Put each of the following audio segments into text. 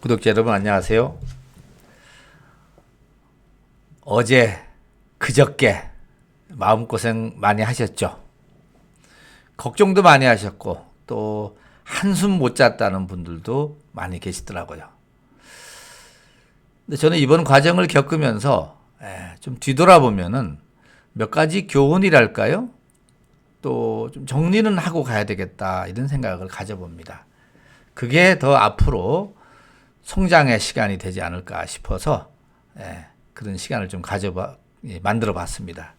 구독자 여러분 안녕하세요. 어제 그저께 마음고생 많이 하셨죠? 걱정도 많이 하셨고 또 한숨 못 잤다는 분들도 많이 계시더라고요. 근데 저는 이번 과정을 겪으면서 좀 뒤돌아보면은 몇 가지 교훈이랄까요? 또 좀 정리는 하고 가야 되겠다 이런 생각을 가져봅니다. 그게 더 앞으로 성장의 시간이 되지 않을까 싶어서 그런 시간을 좀 만들어 봤습니다.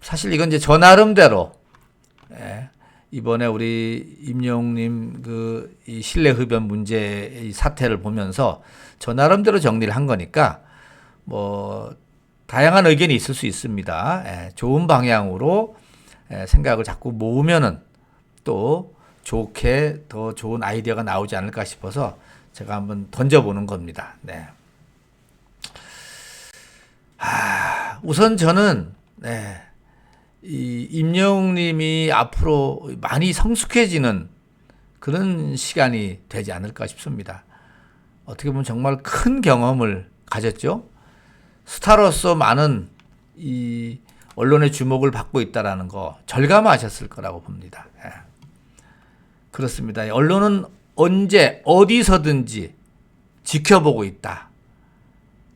사실 이건 이제 저 나름대로 이번에 우리 임영웅님 이 실내 흡연 문제 이 사태를 보면서 저 나름대로 정리를 한 거니까 뭐 다양한 의견이 있을 수 있습니다. 좋은 방향으로 생각을 자꾸 모으면은 또 좋게 더 좋은 아이디어가 나오지 않을까 싶어서 제가 한번 던져보는 겁니다. 네. 우선 저는 이 임영웅님이 앞으로 많이 성숙해지는 그런 시간이 되지 않을까 싶습니다. 어떻게 보면 정말 큰 경험을 가졌죠. 스타로서 많은 이 언론의 주목을 받고 있다라는 거 절감하셨을 거라고 봅니다. 그렇습니다. 언론은 언제 어디서든지 지켜보고 있다.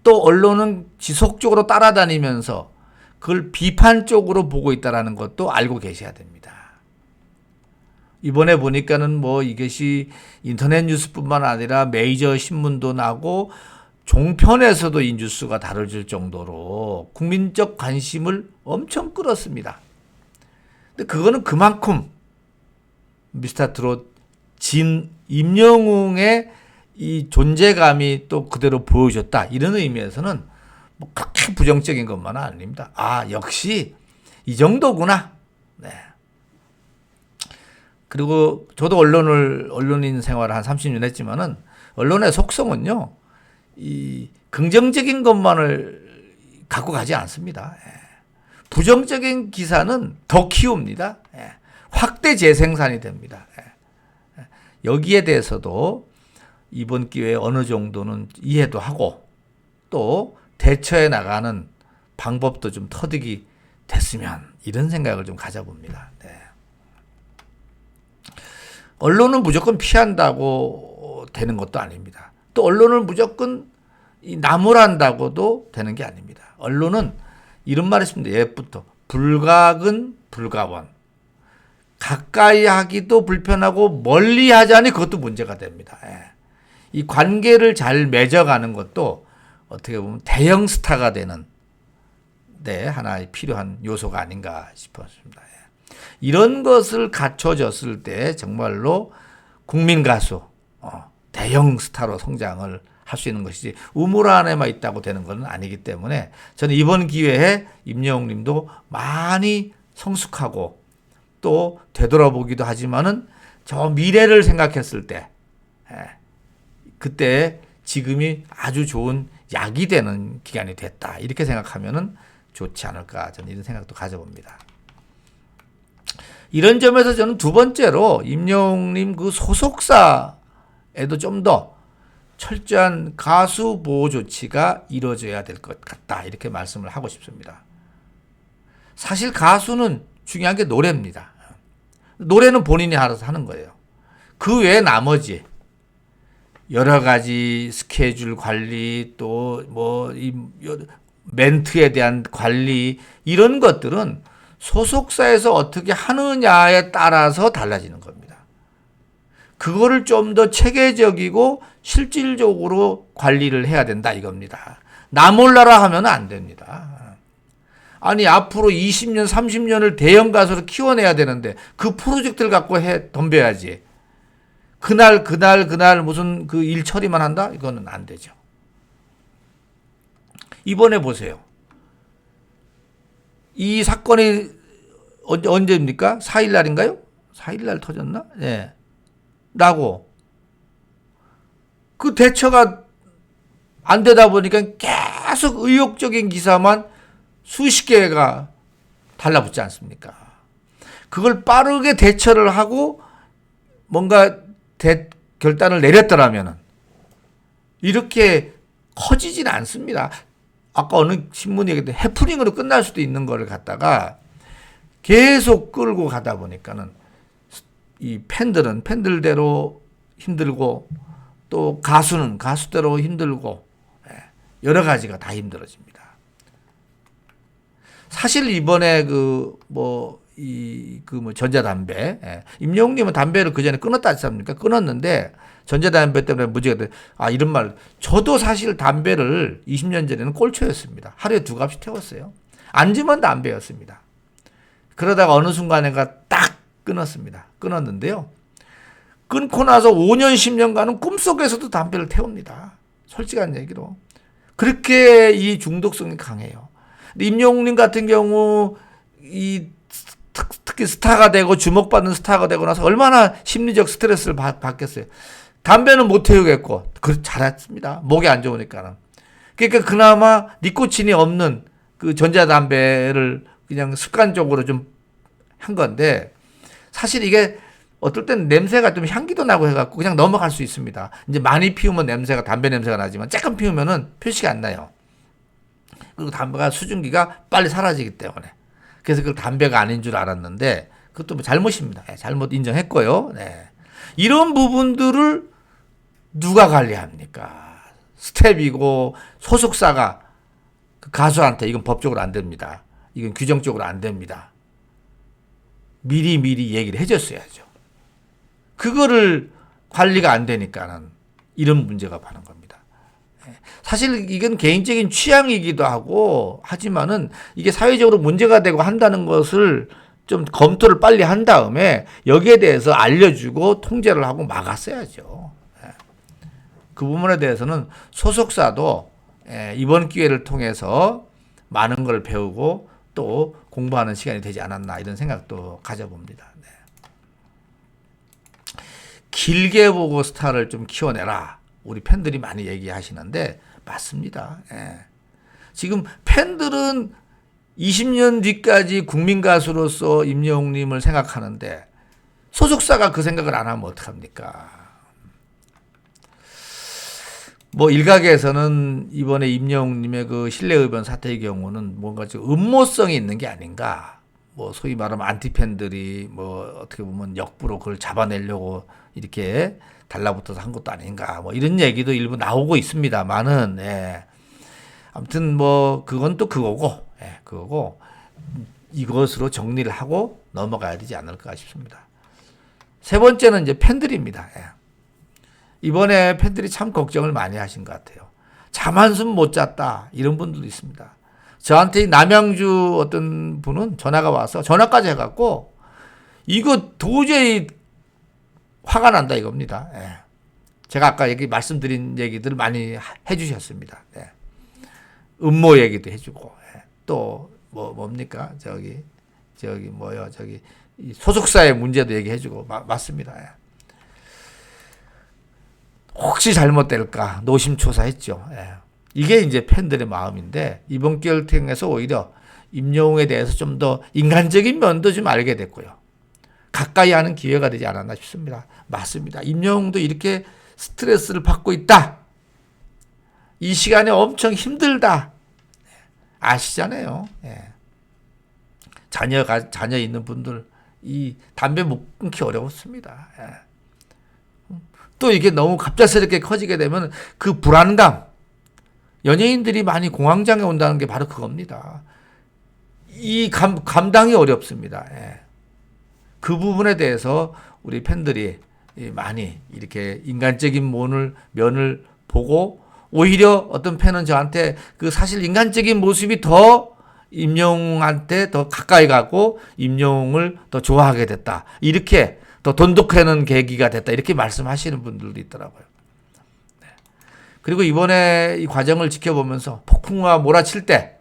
또 언론은 지속적으로 따라다니면서 그걸 비판적으로 보고 있다는 것도 알고 계셔야 됩니다. 이번에 보니까는 뭐 이것이 인터넷 뉴스뿐만 아니라 메이저 신문도 나고 종편에서도 이 뉴스가 다뤄질 정도로 국민적 관심을 엄청 끌었습니다. 근데 그거는 그만큼 미스터 트롯 진 임영웅의 이 존재감이 또 그대로 보여줬다. 이런 의미에서는 뭐 그렇게 부정적인 것만은 아닙니다. 역시 이 정도구나. 네. 그리고 저도 언론인 생활을 한 30년 했지만은 언론의 속성은요, 이 긍정적인 것만을 갖고 가지 않습니다. 부정적인 기사는 더 키웁니다. 확대 재생산이 됩니다. 여기에 대해서도 이번 기회에 어느 정도는 이해도 하고 또 대처해 나가는 방법도 좀 터득이 됐으면 이런 생각을 좀 가져봅니다. 언론은 무조건 피한다고 되는 것도 아닙니다. 또 언론을 무조건 나무란다고도 되는 게 아닙니다. 언론은 이런 말이 있습니다. 옛부터 불각은 불가원. 가까이 하기도 불편하고 멀리 하자니 그것도 문제가 됩니다. 이 관계를 잘 맺어가는 것도 어떻게 보면 대형 스타가 되는 하나의 필요한 요소가 아닌가 싶었습니다. 이런 것을 갖춰졌을 때 정말로 국민 가수, 대형 스타로 성장을 할 수 있는 것이지 우물 안에만 있다고 되는 것은 아니기 때문에 저는 이번 기회에 임영웅 님도 많이 성숙하고 또 되돌아보기도 하지만은 저 미래를 생각했을 때 그때 지금이 아주 좋은 약이 되는 기간이 됐다. 이렇게 생각하면은 좋지 않을까. 저는 이런 생각도 가져봅니다. 이런 점에서 저는 두 번째로 임영웅님 그 소속사에도 좀 더 철저한 가수 보호 조치가 이루어져야 될 것 같다. 이렇게 말씀을 하고 싶습니다. 사실 가수는 중요한 게 노래입니다. 노래는 본인이 알아서 하는 거예요. 그 외에 나머지 여러 가지 스케줄 관리 또 뭐 이 멘트에 대한 관리 이런 것들은 소속사에서 어떻게 하느냐에 따라서 달라지는 겁니다. 그거를 좀 더 체계적이고 실질적으로 관리를 해야 된다 이겁니다. 나 몰라라 하면 안 됩니다. 아니 앞으로 20년 30년을 대형 가수로 키워내야 되는데 그 프로젝트를 갖고 덤벼야지. 그날 무슨 그 일 처리만 한다? 이거는 안 되죠. 이번에 보세요. 이 사건이 언제입니까? 4일 날인가요? 4일 날 터졌나? 네. 라고. 그 대처가 안 되다 보니까 계속 의욕적인 기사만 수십 개가 달라붙지 않습니까? 그걸 빠르게 대처를 하고 뭔가 결단을 내렸더라면은 이렇게 커지진 않습니다. 아까 어느 신문이 얘기했던 해프닝으로 끝날 수도 있는 거를 갖다가 계속 끌고 가다 보니까는 이 팬들은 팬들대로 힘들고 또 가수는 가수대로 힘들고 여러 가지가 다 힘들어집니다. 사실 이번에 전자담배, 임영웅님은 담배를 그 전에 끊었다 했지 않습니까? 끊었는데 전자담배 때문에 문제가 돼. 이런 말. 저도 사실 담배를 20년 전에는 꼴초였습니다. 하루에 2갑씩 태웠어요. 앉으면 담배였습니다. 그러다가 어느 순간에가 딱 끊었습니다. 끊었는데요. 끊고 나서 5년, 10년간은 꿈속에서도 담배를 태웁니다. 솔직한 얘기로. 그렇게 이 중독성이 강해요. 근데 임영웅님 같은 경우, 특히 스타가 되고 주목받는 스타가 되고 나서 얼마나 심리적 스트레스를 받겠어요. 담배는 못 태우겠고, 잘했습니다. 목이 안 좋으니까는. 그러니까 그나마 니코틴이 없는 그 전자담배를 그냥 습관적으로 좀 한 건데, 사실 이게 어떨 때는 냄새가 좀 향기도 나고 해갖고 그냥 넘어갈 수 있습니다. 이제 많이 피우면 담배 냄새가 나지만 조금 피우면은 표시가 안 나요. 그리고 담배가 수증기가 빨리 사라지기 때문에. 그래서 그 담배가 아닌 줄 알았는데 그것도 뭐 잘못입니다. 잘못 인정했고요. 네. 이런 부분들을 누가 관리합니까? 스텝이고 소속사가 그 가수한테 이건 법적으로 안 됩니다. 이건 규정적으로 안 됩니다. 미리 얘기를 해줬어야죠. 그거를 관리가 안 되니까는 이런 문제가 많은 겁니다. 사실 이건 개인적인 취향이기도 하고 하지만은 이게 사회적으로 문제가 되고 한다는 것을 좀 검토를 빨리 한 다음에 여기에 대해서 알려주고 통제를 하고 막았어야죠. 그 부분에 대해서는 소속사도 이번 기회를 통해서 많은 걸 배우고 또 공부하는 시간이 되지 않았나 이런 생각도 가져봅니다. 네. 길게 보고 스타를 좀 키워내라. 우리 팬들이 많이 얘기하시는데 맞습니다. 지금 팬들은 20년 뒤까지 국민 가수로서 임영웅님을 생각하는데 소속사가 그 생각을 안 하면 어떡합니까? 뭐 일각에서는 이번에 임영웅님의 그 실내의변 사태의 경우는 뭔가 좀 음모성이 있는 게 아닌가. 뭐 소위 말하면 안티팬들이 뭐 어떻게 보면 역부로 그걸 잡아내려고 이렇게 달라붙어서 한 것도 아닌가. 뭐 이런 얘기도 일부 나오고 있습니다만은 아무튼 뭐 그건 또 그거고 그거고 이것으로 정리를 하고 넘어가야 되지 않을까 싶습니다. 세 번째는 이제 팬들입니다. 이번에 팬들이 참 걱정을 많이 하신 것 같아요. 잠 한숨 못 잤다 이런 분들도 있습니다. 저한테 남양주 어떤 분은 전화가 와서 전화까지 해갖고 이거 도저히 화가 난다 이겁니다. 제가 아까 말씀드린 얘기들을 많이 해주셨습니다. 음모 얘기도 해주고 또 뭡니까 저기 소속사의 문제도 얘기해주고 맞습니다. 혹시 잘못될까 노심초사했죠. 이게 이제 팬들의 마음인데 이번 기회를 통해서 오히려 임영웅에 대해서 좀 더 인간적인 면도 좀 알게 됐고요. 가까이 하는 기회가 되지 않았나 싶습니다. 맞습니다. 임영웅도 이렇게 스트레스를 받고 있다. 이 시간에 엄청 힘들다. 아시잖아요. 자녀 있는 분들 이 담배 못 끊기 어렵습니다. 또 이게 너무 갑작스럽게 커지게 되면 그 불안감, 연예인들이 많이 공황장애 온다는 게 바로 그겁니다. 이 감당이 어렵습니다. 그 부분에 대해서 우리 팬들이 많이 이렇게 인간적인 면을 보고 오히려 어떤 팬은 저한테 그 사실 인간적인 모습이 더 임영웅한테 더 가까이 가고 임영웅을 더 좋아하게 됐다. 이렇게 더 돈독해는 계기가 됐다. 이렇게 말씀하시는 분들도 있더라고요. 그리고 이번에 이 과정을 지켜보면서 폭풍과 몰아칠 때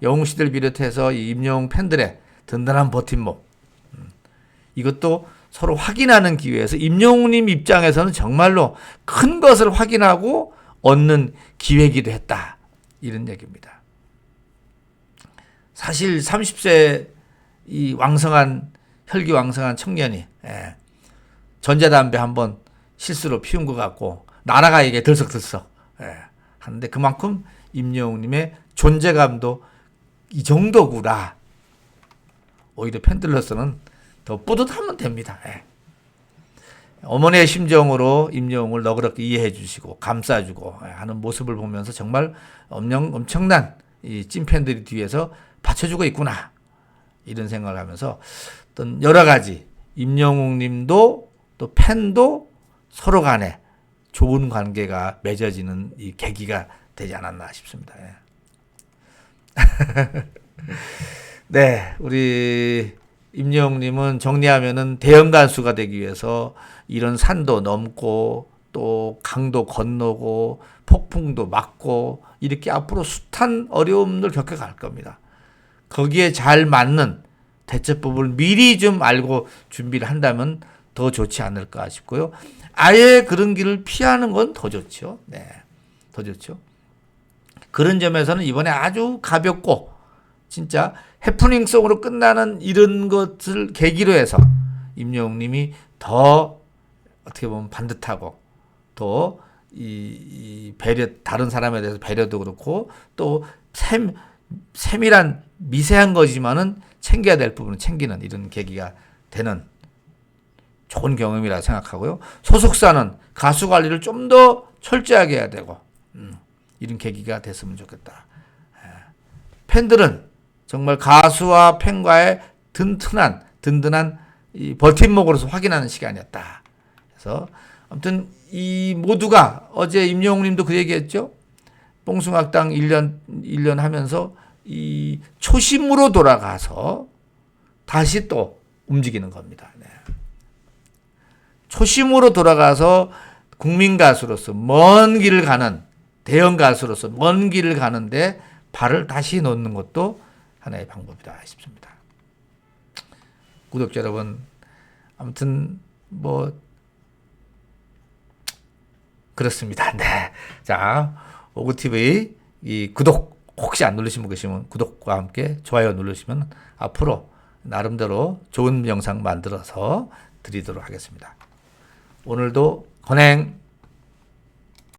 영웅 씨들 비롯해서 이 임영웅 팬들의 든든한 버팀목 이것도 서로 확인하는 기회에서 임영웅님 입장에서는 정말로 큰 것을 확인하고 얻는 기회이기도 했다. 이런 얘기입니다. 사실 30세 이 혈기왕성한 청년이 전자담배 한번 실수로 피운 것 같고 나라가 이게 들썩들썩 하는데 그만큼 임영웅님의 존재감도 이 정도구나. 오히려 팬들로서는 더 뿌듯하면 됩니다. 어머니의 심정으로 임영웅을 너그럽게 이해해 주시고 감싸주고 하는 모습을 보면서 정말 엄청난 이 찐팬들이 뒤에서 받쳐주고 있구나. 이런 생각을 하면서 어떤 여러 가지 임영웅 님도 또 팬도 서로 간에 좋은 관계가 맺어지는 이 계기가 되지 않았나 싶습니다. 네, 우리 임영웅 님은 정리하면은 대형 가수가 되기 위해서 이런 산도 넘고 또 강도 건너고 폭풍도 맞고 이렇게 앞으로 숱한 어려움을 겪어갈 겁니다. 거기에 잘 맞는 대처법을 미리 좀 알고 준비를 한다면 더 좋지 않을까 싶고요. 아예 그런 길을 피하는 건 더 좋죠. 네, 더 좋죠. 그런 점에서는 이번에 아주 가볍고 진짜 해프닝성으로 끝나는 이런 것을 계기로 해서 임영웅 님이 더 어떻게 보면 반듯하고 또 이 배려, 다른 사람에 대해서 배려도 그렇고 또 세밀한 미세한 거지만은 챙겨야 될 부분은 챙기는 이런 계기가 되는 좋은 경험이라 생각하고요. 소속사는 가수 관리를 좀 더 철저하게 해야 되고 이런 계기가 됐으면 좋겠다. 팬들은 정말 가수와 팬과의 든든한 이 버팀목으로서 확인하는 시간이었다. 그래서 아무튼 이 모두가 어제 임영웅 님도 그 얘기했죠. 뽕숭악당 1년 하면서 이 초심으로 돌아가서 다시 또 움직이는 겁니다. 네. 초심으로 돌아가서 국민 가수로서 먼 길을 가는 대형 가수로서 먼 길을 가는데 발을 다시 놓는 것도 하나의 방법이다 싶습니다. 구독자 여러분, 아무튼 뭐 그렇습니다. 네. 자, 오구TV 이 구독 혹시 안 누르신 분 계시면 구독과 함께 좋아요 누르시면 앞으로 나름대로 좋은 영상 만들어서 드리도록 하겠습니다. 오늘도 건행